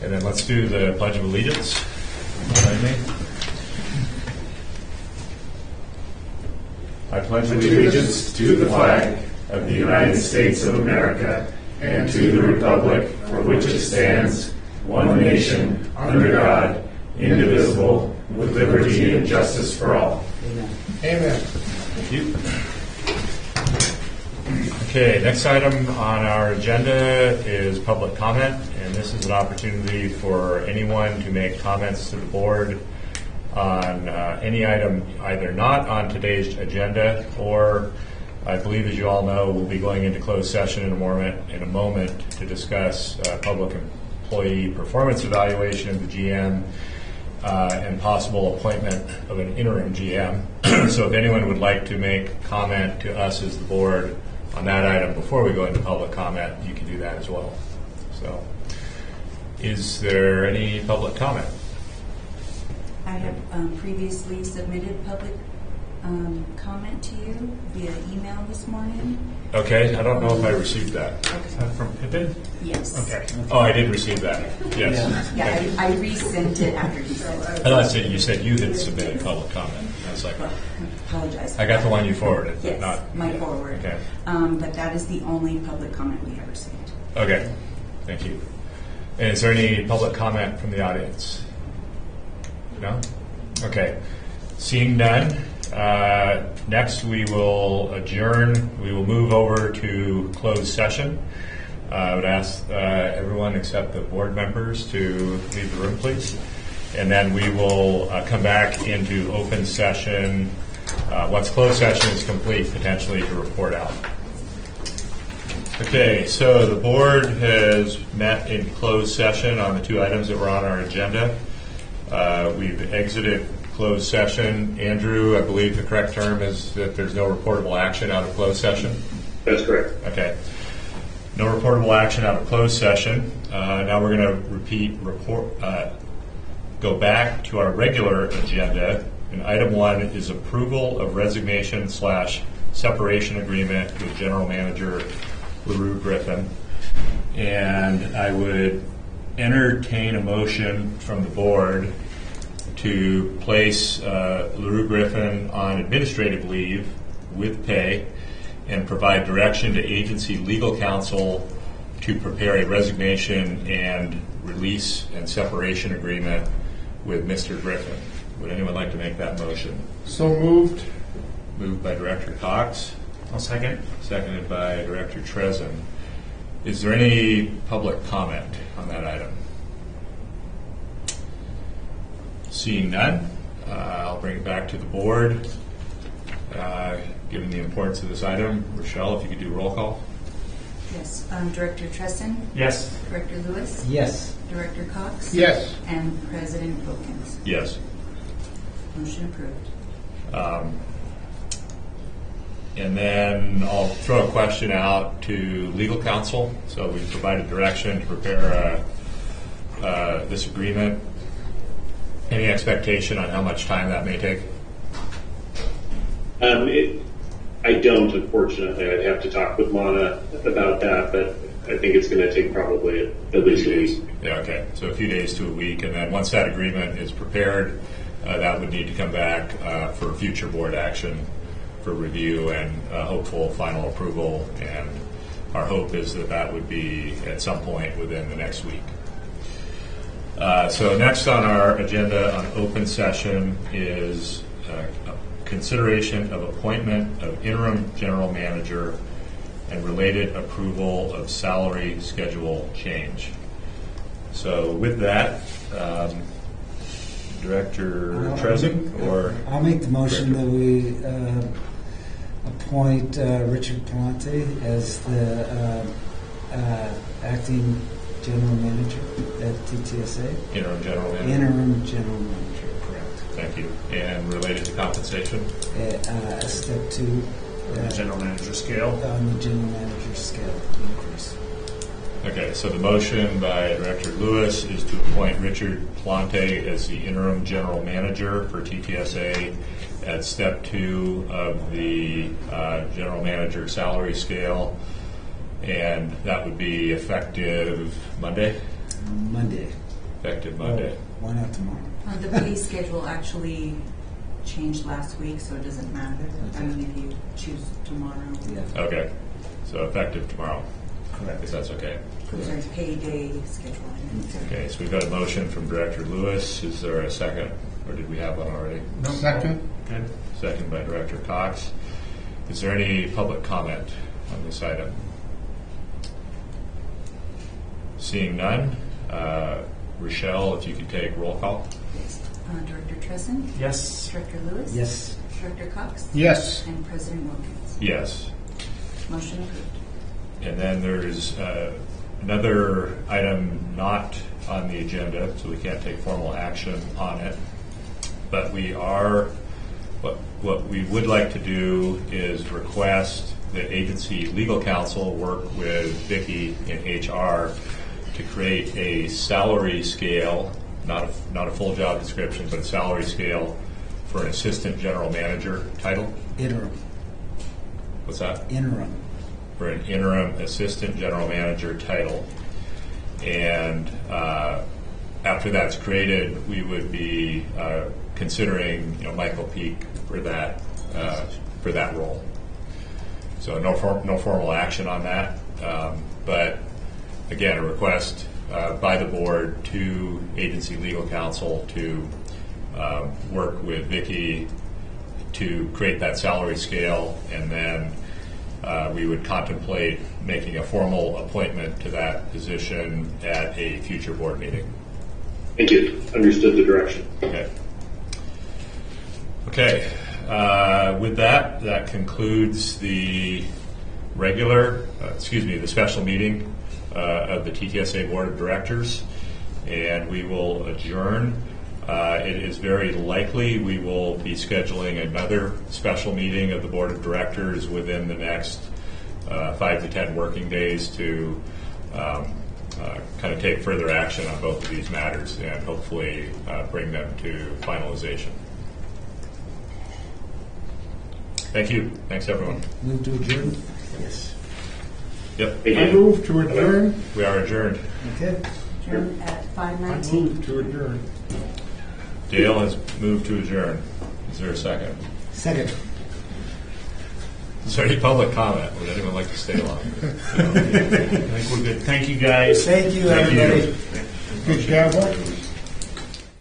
And then let's do the Pledge of Allegiance. Behind me. I pledge allegiance to the flag of the United States of America and to the republic for which it stands, one nation, under God, indivisible, with liberty and justice for all. Amen. Amen. Thank you. Okay, next item on our agenda is public comment, and this is an opportunity for anyone to make comments to the board on any item either not on today's agenda or, I believe as you all know, we'll be going into closed session in a moment to discuss public employee performance evaluation of the GM and possible appointment of an interim GM. So if anyone would like to make comment to us as the board on that item before we go into public comment, you can do that as well. So is there any public comment? I have previously submitted public comment to you via email this morning. Okay, I don't know if I received that. From Pippin? Yes. Okay. Oh, I did receive that. Yes. Yeah, I resent it after you sent it. I thought you said you had submitted public comment. I was like, Apologize. I got the one you forwarded, but Yes, not my forward. Okay. But that is the only public comment we have received. Okay, thank you. And is there any public comment from the audience? No? Okay. Seeing none, next we will adjourn. We will move over to closed session. I would ask everyone except the board members to leave the room, please. And then we will come back into open session once closed session is complete, potentially to report out. Okay, so the board has met in closed session on the two items that were on our agenda. We've exited closed session. Andrew, I believe the correct term is that there's no reportable action out of closed session? That's correct. Okay. No reportable action out of closed session. Now we're going to go back to our regular agenda. And item 1 is approval of resignation / separation agreement with General Manager LaRue Griffin. And I would entertain a motion from the board to place LaRue Griffin on administrative leave with pay and provide direction to agency legal counsel to prepare a resignation and release and separation agreement with Mr. Griffin. Would anyone like to make that motion? So moved. Moved by Director Cox. I'll second. Seconded by Director Trezin. Is there any public comment on that item? Seeing none, I'll bring it back to the board. Given the importance of this item, Rochelle, if you could do roll call. Yes. Director Trezin? Yes. Director Lewis? Yes. Director Cox? Yes. And President Wilkins? Yes. Motion approved. And then I'll throw a question out to legal counsel. So we provided direction to prepare this agreement. Any expectation on how much time that may take? I don't, unfortunately. I'd have to talk with Mana about that, but I think it's going to take probably at least a week. Yeah, okay. So a few days to a week, and then once that agreement is prepared, that would need to come back for future board action for review and hopeful final approval. And our hope is that that would be at some point within the next week. So next on our agenda on open session is consideration of appointment of interim general manager and related approval of salary schedule change. So with that, Director Trezin, or I'll make the motion Director? that we appoint Richard Palante as the acting general manager at TTSA. interim general manager. Interim general manager, correct. Thank you. And related to compensation? Step 2. General manager scale. On the general manager scale increase. Okay, so the motion by Director Lewis is to appoint Richard Plante as the interim general manager for TTSA at step 2 of the general manager salary scale, and that would be effective Monday? Monday. effective Monday. Why not tomorrow? The pay schedule actually changed last week, so it doesn't matter. I Okay. mean, if you choose tomorrow. Yeah, Okay, so effective tomorrow, if correct. that's okay. Sorry, payday scheduling. Okay, so we've got a motion from Director Lewis. Is there a second, or did we have one already? No. Second. Good. Second by Director Cox. Is there any public comment on this item? Seeing none, Rochelle, if you could take roll call. Yes. Director Tresson? Yes. Director Lewis? Yes. Director Cox? Yes. And President Wilkins? Yes. Motion approved. And then there's another item not on the agenda, so we can't take formal action on it. But we are, what we would like to do is request that agency legal counsel work with Vicki in HR to create a salary scale, not a full job description, but a salary scale for an assistant general manager title. Interim. What's that? Interim. For an interim assistant general manager title. And after that's created, we would be considering Michael Peak for that role. So no formal action on that, but again, a request by the board to agency legal counsel to work with Vicki to create that salary scale, and then we would contemplate making a formal appointment to that position at a future board meeting. Thank you. Understood the direction. Okay. Okay. With that concludes the the special meeting of the TTSA Board of Directors, and we will adjourn. It is very likely we will be scheduling another special meeting of the Board of Directors within the next 5 to 10 working days to kind of take further action on both of these matters and hopefully bring them to finalization. Thank you. Thanks, everyone. Move to adjourn? Yes. Yep. Thank I you. move to adjourn. We are adjourned. Okay. Adjourn at I 5:19. move to adjourn. Dale has moved to adjourn. Is there a second? Second. Is there any public comment? Would anyone like to stay long? I think we're good. Thank you, guys. Thank you, Thank you. everybody. Good job.